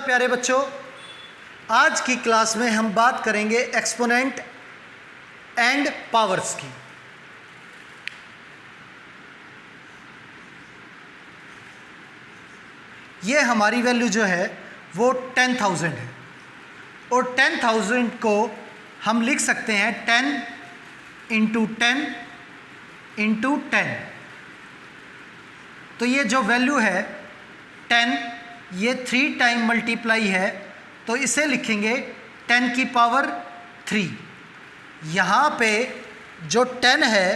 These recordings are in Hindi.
प्यारे बच्चों, आज की क्लास में हम बात करेंगे एक्सपोनेंट एंड पावर्स की। ये हमारी वैल्यू जो है वो 10,000 है और 10,000 को हम लिख सकते हैं 10 इंटू 10 इंटू 10। तो ये जो वैल्यू है 10, ये 3 टाइम मल्टीप्लाई है, तो इसे लिखेंगे 10 की पावर 3। यहाँ पे जो 10 है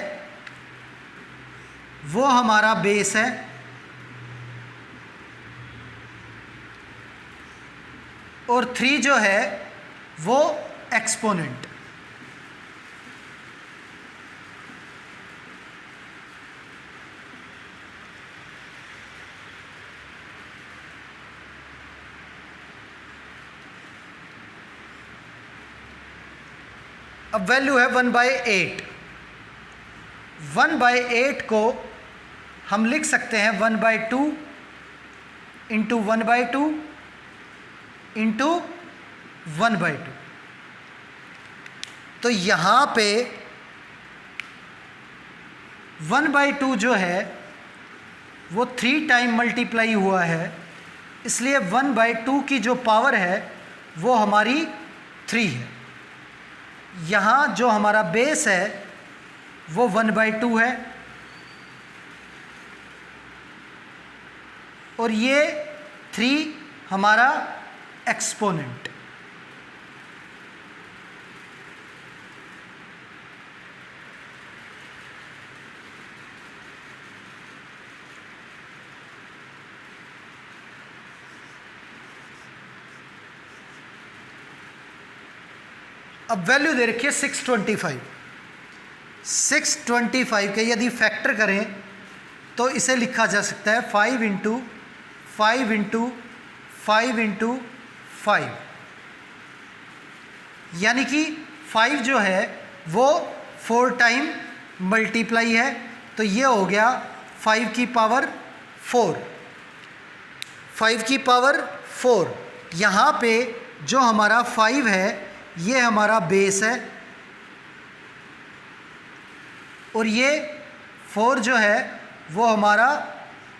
वो हमारा बेस है और 3 जो है वो एक्सपोनेंट। अब वैल्यू है 1/8। 1/8 को हम लिख सकते हैं 1/2 इंटू 1/2 इंटू 1/2। तो यहाँ पे 1/2 जो है वो 3 टाइम मल्टीप्लाई हुआ है, इसलिए 1/2 की जो पावर है वो हमारी 3 है। यहाँ जो हमारा बेस है वो 1/2 है और ये 3 हमारा एक्सपोनेंट। अब वैल्यू दे रखी है 625। 625 के यदि फैक्टर करें तो इसे लिखा जा सकता है 5 इंटू 5 इंटू 5 इंटू 5, यानी कि 5 जो है वो 4 टाइम मल्टीप्लाई है, तो ये हो गया 5 की पावर 4। 5 की पावर 4। यहाँ पे जो हमारा 5 है ये हमारा बेस है और ये 4 जो है वो हमारा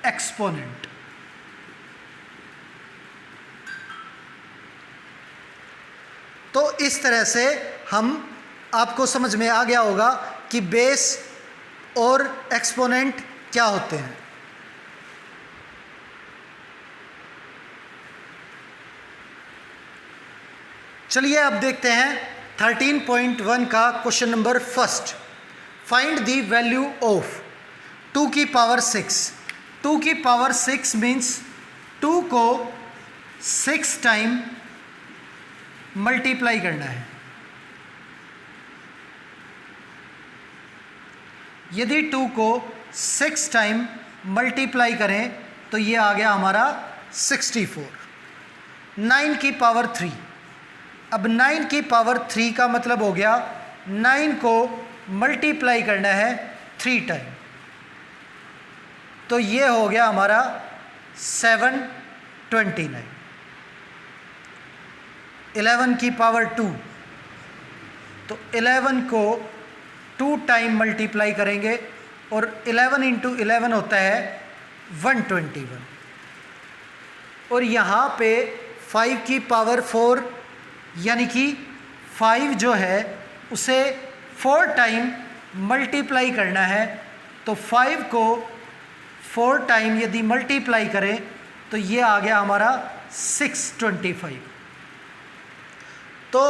एक्सपोनेंट। तो इस तरह से आपको समझ में आ गया होगा कि बेस और एक्सपोनेंट क्या होते हैं। चलिए अब देखते हैं 13.1 का question number first. Find the value of 2 की पावर 6। 2 की पावर 6 मीन्स 2 को 6 टाइम मल्टीप्लाई करना है। यदि 2 को 6 टाइम मल्टीप्लाई करें तो ये आ गया हमारा 64। 9 की पावर 3। अब 9 की पावर 3 का मतलब हो गया 9 को मल्टीप्लाई करना है 3 टाइम, तो ये हो गया हमारा 729। 11 की पावर 2, तो 11 को 2 टाइम मल्टीप्लाई करेंगे और 11 इंटू 11 होता है 121। और यहाँ पे 5 की पावर 4, यानी कि 5 जो है उसे 4 टाइम मल्टीप्लाई करना है, तो 5 को 4 टाइम यदि मल्टीप्लाई करें तो ये आ गया हमारा 625। तो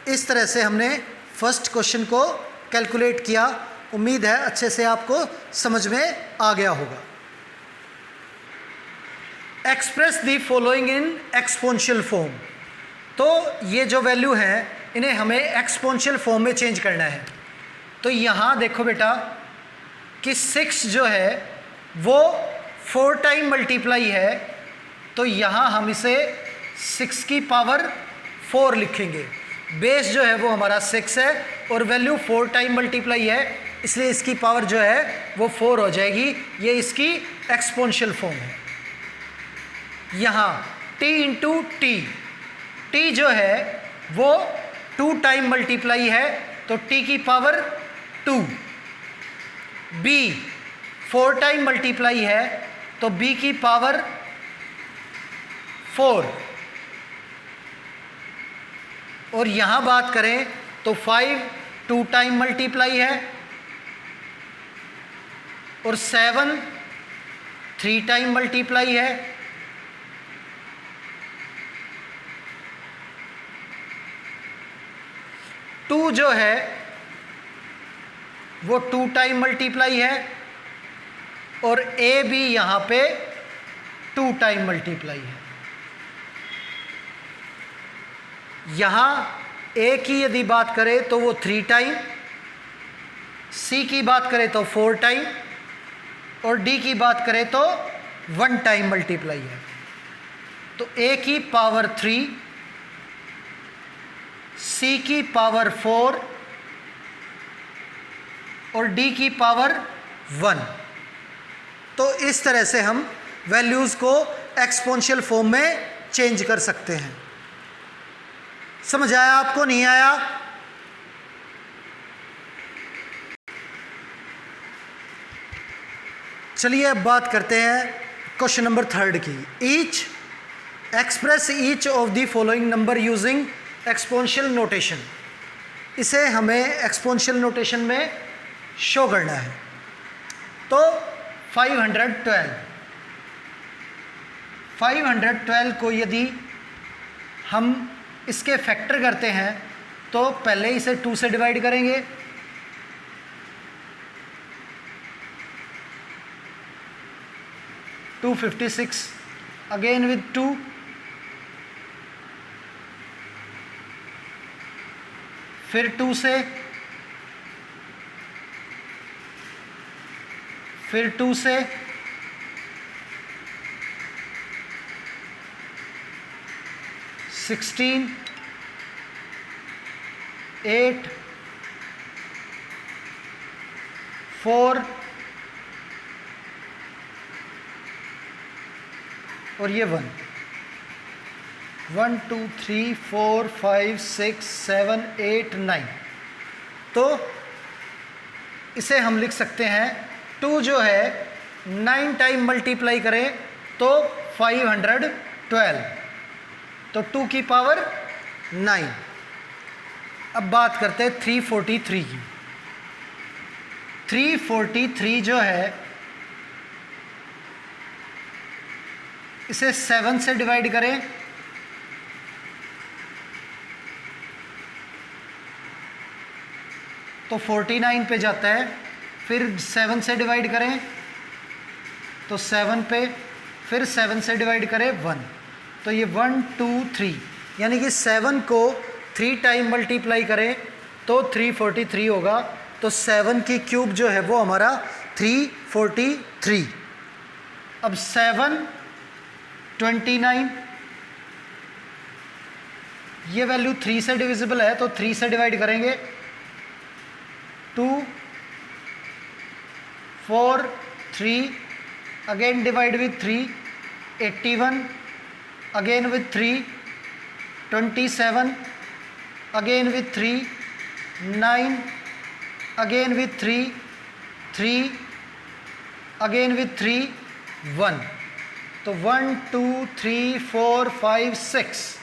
इस तरह से हमने फर्स्ट क्वेश्चन को कैलकुलेट किया। उम्मीद है अच्छे से आपको समझ में आ गया होगा। Express the following in exponential form. तो ये जो वैल्यू है इन्हें हमें एक्सपोनेंशियल फॉर्म में चेंज करना है। तो यहाँ देखो बेटा कि 6 जो है वो 4 टाइम मल्टीप्लाई है, तो यहाँ हम इसे 6 की पावर 4 लिखेंगे। बेस जो है वो हमारा 6 है और वैल्यू 4 टाइम मल्टीप्लाई है, इसलिए इसकी पावर जो है वो 4 हो जाएगी। ये इसकी एक्सपोनेंशियल फॉर्म है। यहाँ टी इंटू टी, टी जो है वो 2 टाइम मल्टीप्लाई है तो टी की पावर 2, बी 4 टाइम मल्टीप्लाई है तो बी की पावर 4, और यहाँ बात करें तो 5 2 टाइम मल्टीप्लाई है और 7 3 टाइम मल्टीप्लाई है, टू जो है वो 2 टाइम मल्टीप्लाई है और ए भी यहाँ पे 2 टाइम मल्टीप्लाई है। यहाँ ए की यदि बात करें तो वो 3 टाइम, सी की बात करें तो 4 टाइम और डी की बात करें तो 1 टाइम मल्टीप्लाई है। तो ए की पावर 3, सी की पावर 4 और डी की पावर 1। तो इस तरह से हम वैल्यूज़ को एक्सपोनेंशियल फॉर्म में चेंज कर सकते हैं। समझ आया आपको, नहीं आया? चलिए अब बात करते हैं क्वेश्चन नंबर 3 की। Each express each of the following number using exponential notation. इसे हमें एक्सपोनेंशियल नोटेशन में शो करना है। तो 512 को यदि हम इसके फैक्टर करते हैं तो पहले इसे 2 से डिवाइड करेंगे, टू 56 अगेन विद 2, फिर 2 से, फिर 2 से, 16, 8, 4 और ये 1, 1 2 3 4 5 6 7 8 9। तो इसे हम लिख सकते हैं 2 जो है 9 टाइम मल्टीप्लाई करें तो 512, तो 2 की पावर 9। अब बात करते हैं 343 की। 343 जो है इसे 7 से डिवाइड करें तो 49 पे जाता है, फिर 7 से डिवाइड करें तो 7 पे, फिर 7 से डिवाइड करें 1, तो ये 1 2 3, यानी कि 7 को 3 टाइम मल्टीप्लाई करें तो 343 होगा। तो 7 की क्यूब जो है वो हमारा 343। अब 7 29, ये वैल्यू 3 से डिविजिबल है तो 3 से डिवाइड करेंगे, 2 4 3 again divide with 3, 81 again with 3, 27 again with 3, 9 again with 3, 3 again with 3, 1। तो 1 2 3 4 5 6,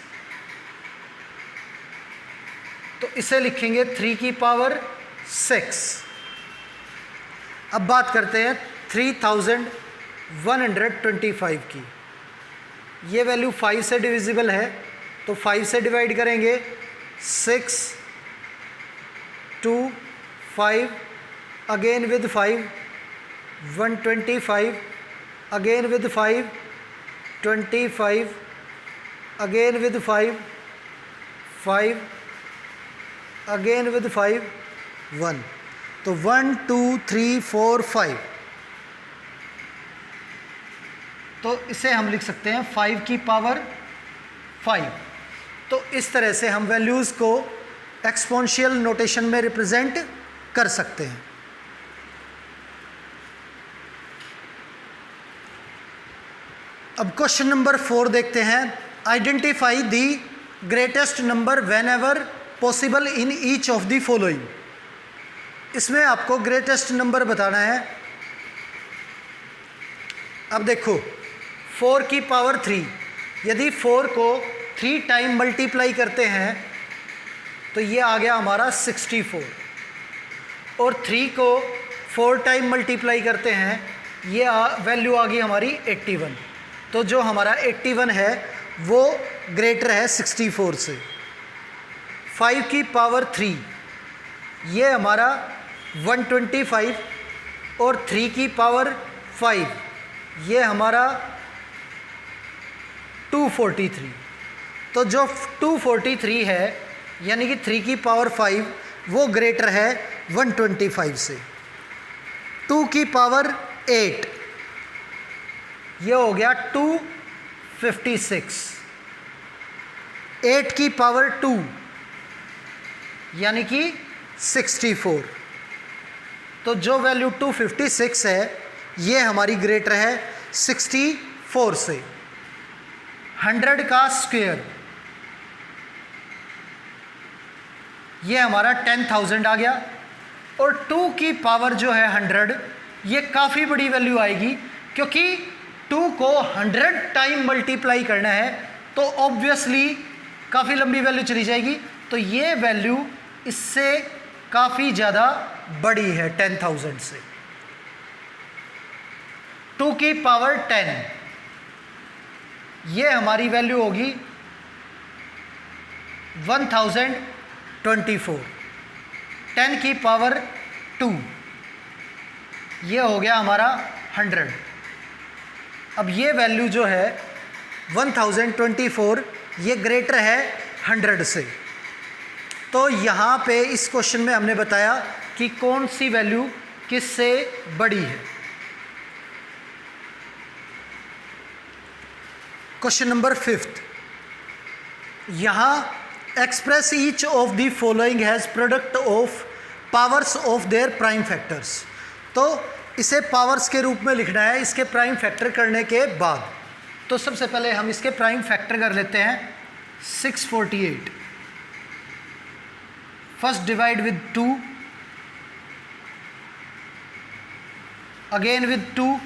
तो इसे लिखेंगे 3 की पावर 6। अब बात करते हैं 3125 की। ये वैल्यू 5 से डिविजिबल है तो 5 से डिवाइड करेंगे, 6 2 5 again with 5, 125 again with 5, 25 again with 5, 5 again with 5, 1। तो 1 2 3 4 5, तो इसे हम लिख सकते हैं 5 की पावर 5। तो इस तरह से हम वैल्यूज़ को एक्सपोनेंशियल नोटेशन में रिप्रेजेंट कर सकते हैं। अब क्वेश्चन नंबर 4 देखते हैं। Identify the greatest number when ever possible in each of the following. इसमें आपको ग्रेटेस्ट नंबर बताना है। अब देखो 4 की पावर 3, यदि 4 को 3 टाइम मल्टीप्लाई करते हैं तो ये आ गया हमारा 64, और 3 को 4 टाइम मल्टीप्लाई करते हैं ये वैल्यू आ गई हमारी 81। तो जो हमारा 81 है वो ग्रेटर है 64 से। 5 की पावर 3 ये हमारा 125, और 3 की पावर 5 ये हमारा 243। तो जो 243 है यानी कि 3 की पावर 5 वो ग्रेटर है 125 से। 2 की पावर 8 ये हो गया 256। 8 की पावर 2 यानी कि 64। तो जो वैल्यू 256 है ये हमारी ग्रेटर है 64 से। 100 का स्क्वायर ये हमारा 10,000 आ गया, और 2 की पावर जो है 100 ये काफ़ी बड़ी वैल्यू आएगी, क्योंकि 2 को 100 टाइम मल्टीप्लाई करना है तो ऑब्वियसली काफ़ी लंबी वैल्यू चली जाएगी। तो ये वैल्यू इससे काफ़ी ज़्यादा बड़ी है 10,000 से। 2 की पावर 10 ये हमारी वैल्यू होगी 1024। 10 की पावर 2 ये हो गया हमारा 100। अब ये वैल्यू जो है 1024 ये ग्रेटर है 100 से। तो यहाँ पे इस क्वेश्चन में हमने बताया कि कौन सी वैल्यू किससे बड़ी है। क्वेश्चन नंबर 5, यहाँ express each of the following has product of powers of their prime factors. तो इसे पावर्स के रूप में लिखना है इसके प्राइम फैक्टर करने के बाद। तो सबसे पहले हम इसके प्राइम फैक्टर कर लेते हैं। 648 first divide with 2, again with 2,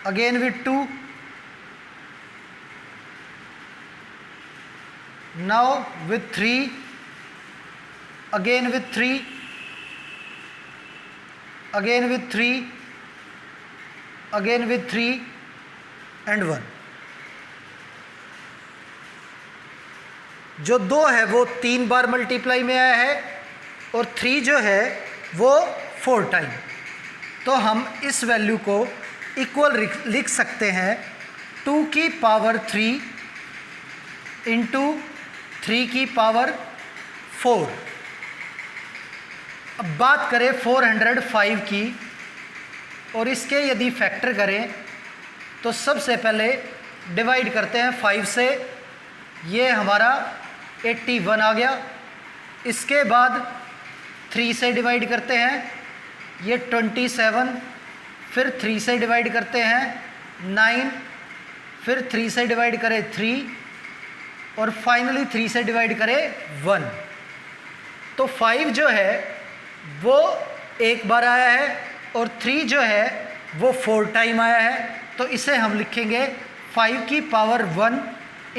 again with 2, now with 3, again with 3, again with 3, again with 3 and 1। जो 2 है वो 3 बार मल्टीप्लाई में आया है, और 3 जो है वो 4 टाइम। तो हम इस वैल्यू को इक्वल लिख सकते हैं 2 की पावर 3 इंटू 3 की पावर 4। अब बात करें 405 की, और इसके यदि फैक्टर करें तो सबसे पहले डिवाइड करते हैं 5 से, ये हमारा 81 आ गया। इसके बाद 3 से डिवाइड करते हैं, ये 27, फिर 3 से डिवाइड करते हैं 9, फिर 3 से डिवाइड करें 3, और फाइनली 3 से डिवाइड करें 1। तो 5 जो है वो एक बार आया है, और 3 जो है वो 4 टाइम आया है। तो इसे हम लिखेंगे 5 की पावर 1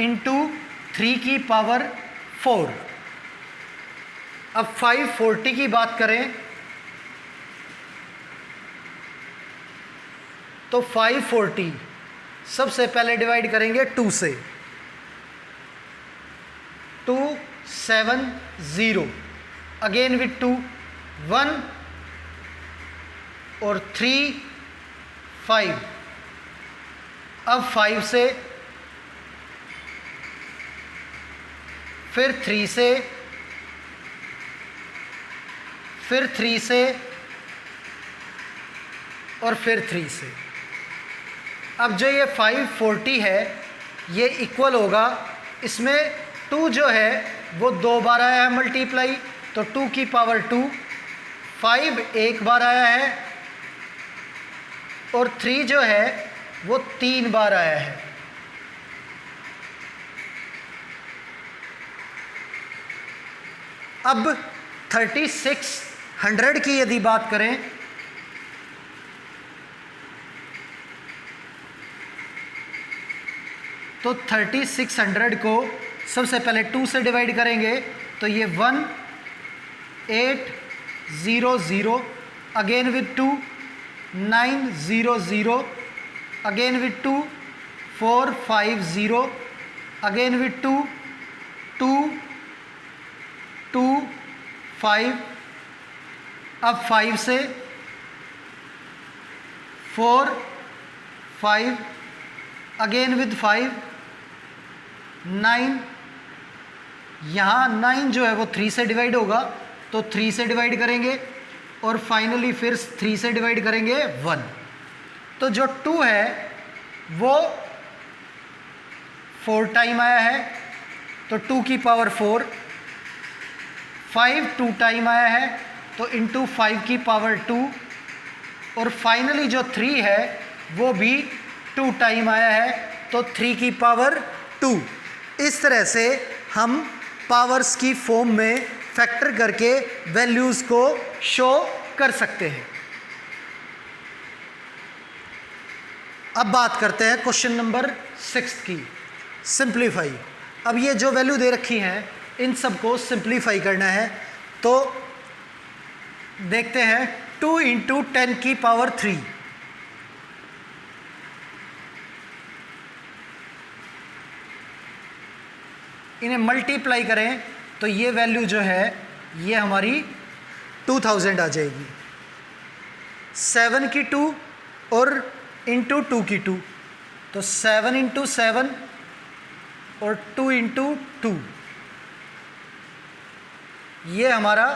इंटू 3 की पावर 4। अब 540 की बात करें तो 540 सबसे पहले डिवाइड करेंगे 2 से, 270, अगेन विथ 2, 1 और 3, 5। अब 5 से, फिर 3 से, फिर 3 से, और फिर 3 से। अब जो ये 540 है ये इक्वल होगा, इसमें 2 जो है वो 2 बार आया है मल्टीप्लाई, तो 2 की पावर 2, 5 एक बार आया है, और 3 जो है वो 3 बार आया है। अब 3600 की यदि बात करें तो 3600 को सबसे पहले 2 से डिवाइड करेंगे तो ये 1800, again with 2 900, again with 2 450, again with 2 2 2 5, अब 5 से 4 5, अगेन विथ 5 9, यहाँ 9 जो है वो 3 से डिवाइड होगा तो 3 से डिवाइड करेंगे और फाइनली फिर 3 से डिवाइड करेंगे 1। तो जो 2 है वो 4 टाइम आया है तो 2 की पावर 4, 5 2 टाइम आया है तो इंटू 5 की पावर 2, और फाइनली जो 3 है वो भी 2 टाइम आया है तो 3 की पावर 2। इस तरह से हम पावर्स की फॉर्म में फैक्टर करके वैल्यूज़ को शो कर सकते हैं। अब बात करते हैं क्वेश्चन नंबर 6 की, सिंप्लीफाई। अब ये जो वैल्यू दे रखी हैं इन सबको सिंप्लीफाई करना है तो देखते हैं 2 × 10 की पावर 3, इन्हें मल्टीप्लाई करें तो ये वैल्यू जो है ये हमारी 2000 आ जाएगी। 7 की 2 और इंटू 2 की 2 तो 7 × 7 और 2 × 2, ये हमारा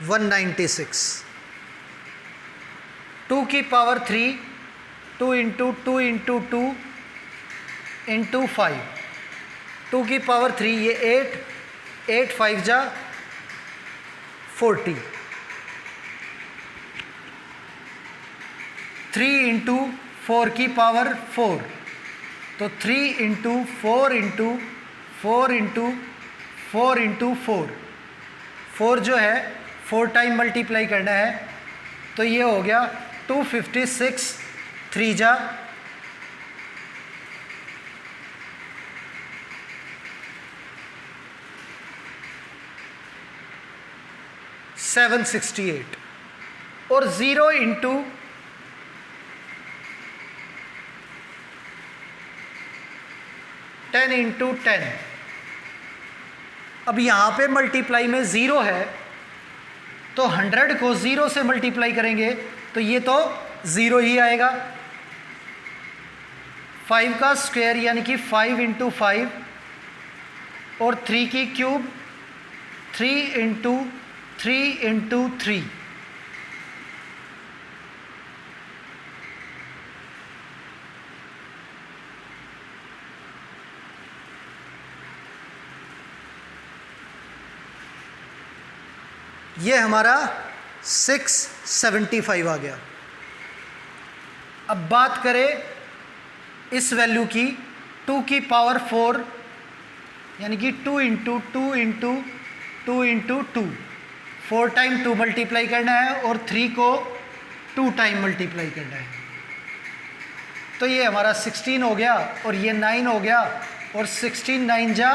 196। 2 की पावर 3, 2 × 2 × 2 इंटू 5, 2 की पावर 3 ये 8, 8 5 जा 40, 3 × 4 की पावर 4 तो 3 × 4 × 4 × 4 × 4, 4 जो है 4 टाइम मल्टीप्लाई करना है तो ये हो गया 256, 3 जा 768, और 0 × 10 × 10। अब यहाँ पे मल्टीप्लाई में 0 है तो 100 को 0 से मल्टीप्लाई करेंगे तो ये तो 0 ही आएगा। 5 का स्क्वायर यानी कि 5 × 5 और 3 की क्यूब 3 × 3 × 3, ये हमारा 675 आ गया। अब बात करें इस वैल्यू की 2 की पावर 4 यानी कि 2 × 2 × 2 × 2, 4 टाइम 2 मल्टीप्लाई करना है और 3 को 2 टाइम मल्टीप्लाई करना है तो ये हमारा 16 हो गया और ये 9 हो गया और 16 9 जा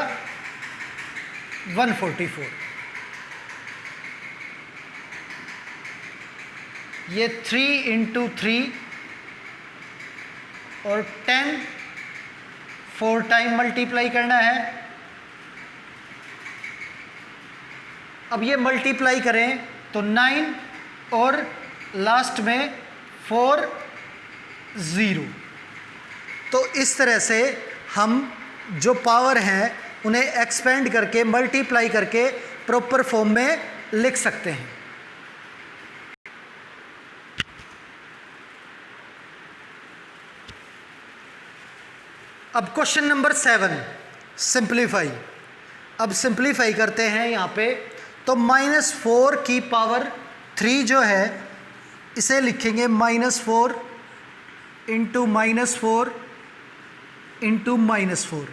144, ये 3 × 3 और 10 4 टाइम मल्टीप्लाई करना है। अब ये मल्टीप्लाई करें तो 9 और लास्ट में 4 0। तो इस तरह से हम जो पावर हैं उन्हें एक्सपेंड करके मल्टीप्लाई करके प्रॉपर फॉर्म में लिख सकते हैं। अब क्वेश्चन नंबर 7, सिंप्लीफाई। अब सिंप्लीफाई करते हैं यहाँ पे तो -4 की पावर 3 जो है इसे लिखेंगे -4 इंटू -4 इंटू -4।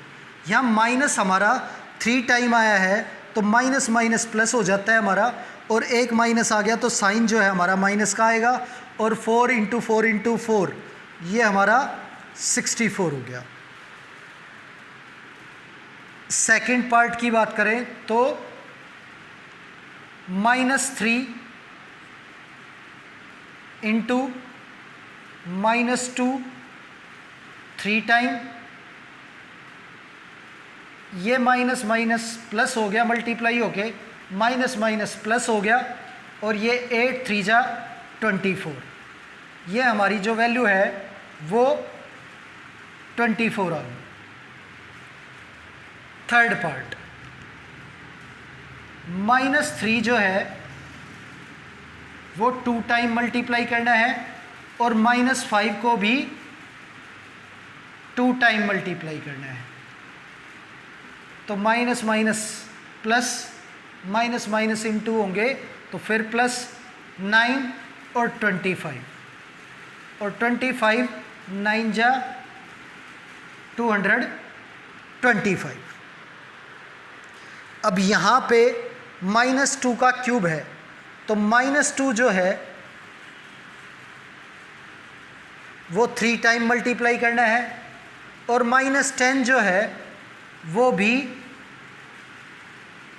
यहाँ माइनस हमारा 3 टाइम आया है तो माइनस माइनस प्लस हो जाता है हमारा, और एक माइनस आ गया तो साइन जो है हमारा माइनस का आएगा, और 4 इंटू 4 इंटू 4 ये हमारा 64 हो गया। सेकंड पार्ट की बात करें तो -3 इंटू -2 3 टाइम, ये माइनस माइनस प्लस हो गया, मल्टीप्लाई होके माइनस माइनस प्लस हो गया, और ये 8 3 जा 24, ये हमारी जो वैल्यू है वो 24 आ गई। थर्ड पार्ट -3 जो है वो 2 टाइम मल्टीप्लाई करना है, और -5 को भी 2 टाइम मल्टीप्लाई करना है। तो minus minus plus, minus minus into होंगे तो फिर प्लस 9 और 25, और 25 9 जा 225। अब यहाँ पे -2 का क्यूब है, तो -2 जो है वो 3 टाइम मल्टीप्लाई करना है, और -10 जो है वो भी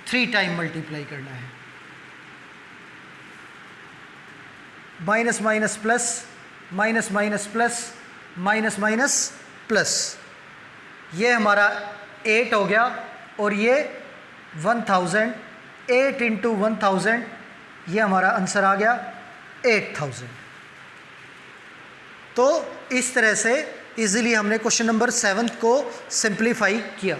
3 टाइम मल्टीप्लाई करना है। Minus minus plus, minus minus plus, minus minus plus, ये हमारा 8 हो गया, और ये 1000, 8 इंटू 1000 ये हमारा आंसर आ गया 8000। तो इस तरह से इजीली हमने क्वेश्चन नंबर 7 को सिंप्लीफाई किया।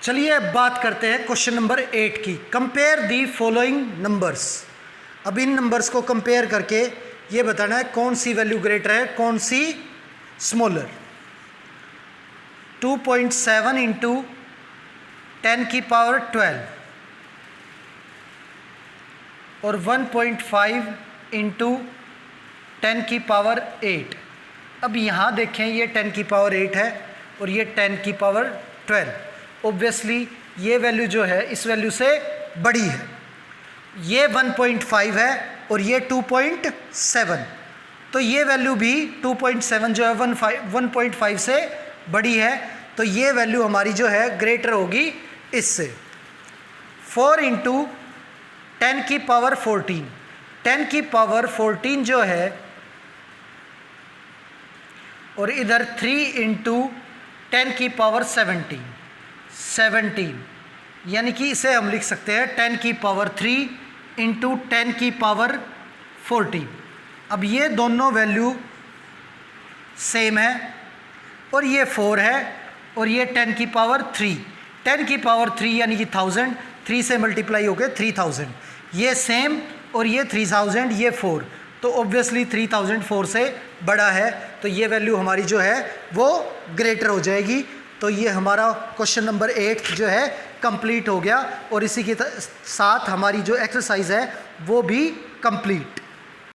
चलिए अब बात करते हैं क्वेश्चन नंबर 8 की। Compare the following numbers. अब इन नंबर्स को कंपेयर करके ये बताना है कौन सी वैल्यू ग्रेटर है, कौन सी स्मॉलर। 2.7 इंटू 10 की पावर 12 और 1.5 इंटू 10 की पावर 8। अब यहाँ देखें, ये 10 की पावर 8 है और ये 10 की पावर 12। ऑब्वियसली ये वैल्यू जो है इस वैल्यू से बड़ी है। ये 1.5 है और ये 2.7, तो ये वैल्यू भी 2.7 जो है 1.5 से बड़ी है, तो ये वैल्यू हमारी जो है ग्रेटर होगी इससे। 4 इंटू 10 की पावर 14, 10 की पावर 14 जो है, और इधर 3 इंटू 10 की पावर 17, यानी कि इसे हम लिख सकते हैं 10 की पावर 3 इंटू 10 की पावर 14। अब ये दोनों वैल्यू सेम है, और ये 4 है और ये 10 की पावर 3, 10 की पावर 3 यानी कि 1000, 3 से मल्टीप्लाई हो गए 3000, ये सेम, और ये 3000, ये 4, तो ऑब्वियसली 3000 4 से बड़ा है, तो ये वैल्यू हमारी जो है वो ग्रेटर हो जाएगी। तो ये हमारा क्वेश्चन नंबर 8 जो है कंप्लीट हो गया, और इसी के साथ हमारी जो एक्सरसाइज है वो भी कंप्लीट।